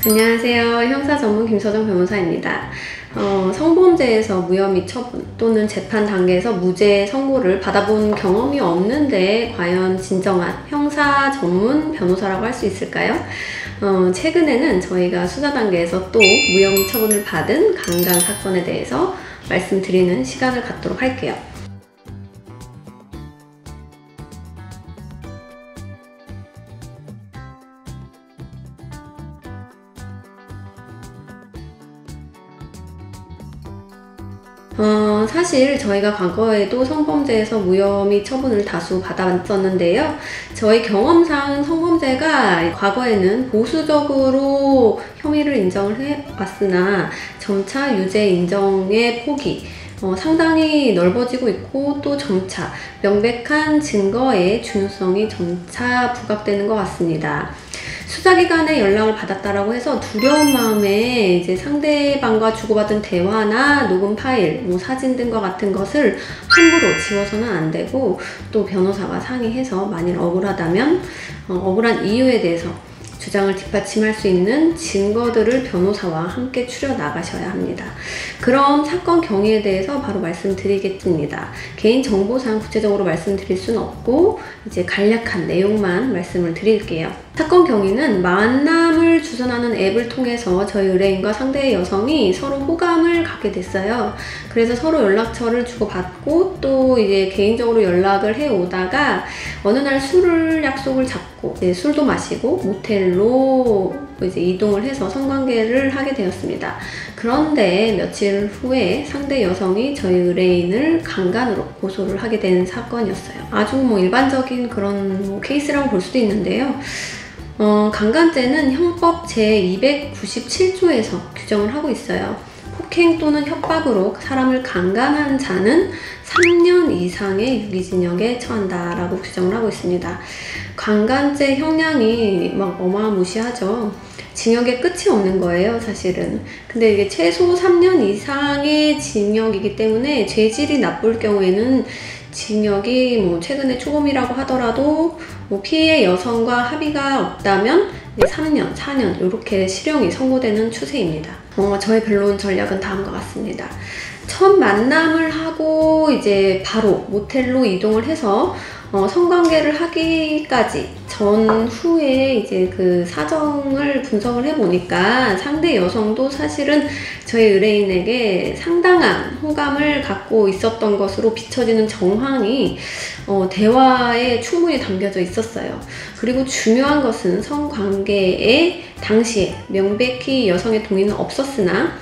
안녕하세요. 형사 전문 김서정 변호사입니다. 성범죄에서 무혐의 처분 또는 재판 단계에서 무죄 선고를 받아본 경험이 없는데 과연 진정한 형사 전문 변호사라고 할 수 있을까요? 최근에는 저희가 수사 단계에서 또 무혐의 처분을 받은 강간 사건에 대해서 말씀드리는 시간을 갖도록 할게요. 사실 저희가 과거에도 성범죄에서 무혐의 처분을 다수 받아왔었는데요. 저희 경험상 성범죄가 과거에는 보수적으로 혐의를 인정을 해왔으나 점차 유죄 인정의 폭이 상당히 넓어지고 있고, 또 점차 명백한 증거의 중요성이 점차 부각되는 것 같습니다. 수사기관에 연락을 받았다라고 해서 두려운 마음에 이제 상대방과 주고받은 대화나 녹음 파일, 사진 등과 같은 것을 함부로 지워서는 안 되고, 또 변호사와 상의해서 만일 억울하다면 억울한 이유에 대해서 주장을 뒷받침할 수 있는 증거들을 변호사와 함께 추려 나가셔야 합니다. 그럼 사건 경위에 대해서 바로 말씀드리겠습니다. 개인정보상 구체적으로 말씀드릴 수는 없고 이제 간략한 내용만 말씀을 드릴게요. 사건 경위는 만남을 주선하는 앱을 통해서 저희 의뢰인과 상대의 여성이 서로 호감을 갖게 됐어요. 그래서 서로 연락처를 주고받고 또 이제 개인적으로 연락을 해오다가 어느 날 술을 약속을 잡고 이제 술도 마시고 모텔로 이제 이동을 해서 성관계를 하게 되었습니다. 그런데 며칠 후에 상대 여성이 저희 의뢰인을 강간으로 고소를 하게 된 사건이었어요. 아주 일반적인 그런 케이스라고 볼 수도 있는데요. 강간죄는 형법 제297조에서 규정을 하고 있어요. 폭행 또는 협박으로 사람을 강간한 자는 3년 이상의 유기징역에 처한다라고 규정을 하고 있습니다. 강간죄 형량이 어마무시하죠. 징역의 끝이 없는 거예요, 사실은. 근데 이게 최소 3년 이상의 징역이기 때문에 죄질이 나쁠 경우에는 징역이 최근에 초범이라고 하더라도 피해 여성과 합의가 없다면 3년, 4년 이렇게 실형이 선고되는 추세입니다. 저의 변론 전략은 다음과 같습니다. 첫 만남을 하고 이제 바로 모텔로 이동을 해서 성관계를 하기까지 전후에 이제 그 사정을 분석을 해보니까 상대 여성도 사실은 저희 의뢰인에게 상당한 호감을 갖고 있었던 것으로 비춰지는 정황이 대화에 충분히 담겨져 있었어요. 그리고 중요한 것은 성관계의 당시에 명백히 여성의 동의는 없었으나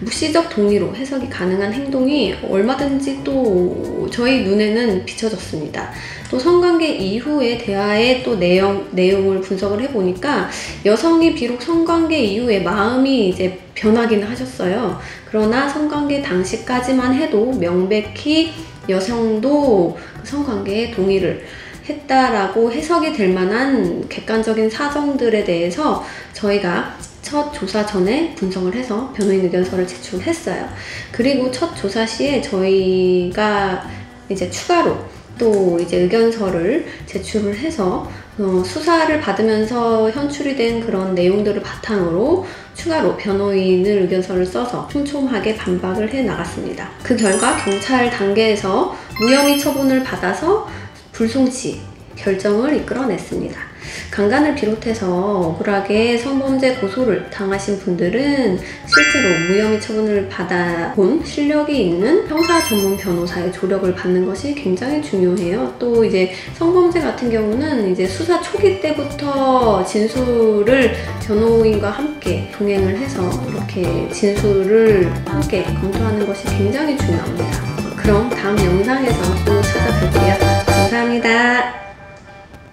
무시적 동의로 해석이 가능한 행동이 얼마든지 또 저희 눈에는 비춰졌습니다. 또 성관계 이후의 대화의 또 내용을 분석을 해보니까 여성이 비록 성관계 이후에 마음이 이제 변하기는 하셨어요. 그러나 성관계 당시까지만 해도 명백히 여성도 성관계에 동의를 했다라고 해석이 될 만한 객관적인 사정들에 대해서 저희가 첫 조사 전에 분석을 해서 변호인 의견서를 제출했어요. 그리고 첫 조사 시에 저희가 이제 추가로 또 이제 의견서를 제출을 해서 수사를 받으면서 현출이 된 그런 내용들을 바탕으로 추가로 변호인을 의견서를 써서 촘촘하게 반박을 해 나갔습니다. 그 결과 경찰 단계에서 무혐의 처분을 받아서 불송치 결정을 이끌어냈습니다. 강간을 비롯해서 억울하게 성범죄 고소를 당하신 분들은 실제로 무혐의 처분을 받아본 실력이 있는 형사 전문 변호사의 조력을 받는 것이 굉장히 중요해요. 또 이제 성범죄 같은 경우는 이제 수사 초기 때부터 진술을 변호인과 함께 동행을 해서 이렇게 진술을 함께 검토하는 것이 굉장히 중요합니다. 그럼 다음 영상에서 또 찾아뵐게요. 감사합니다.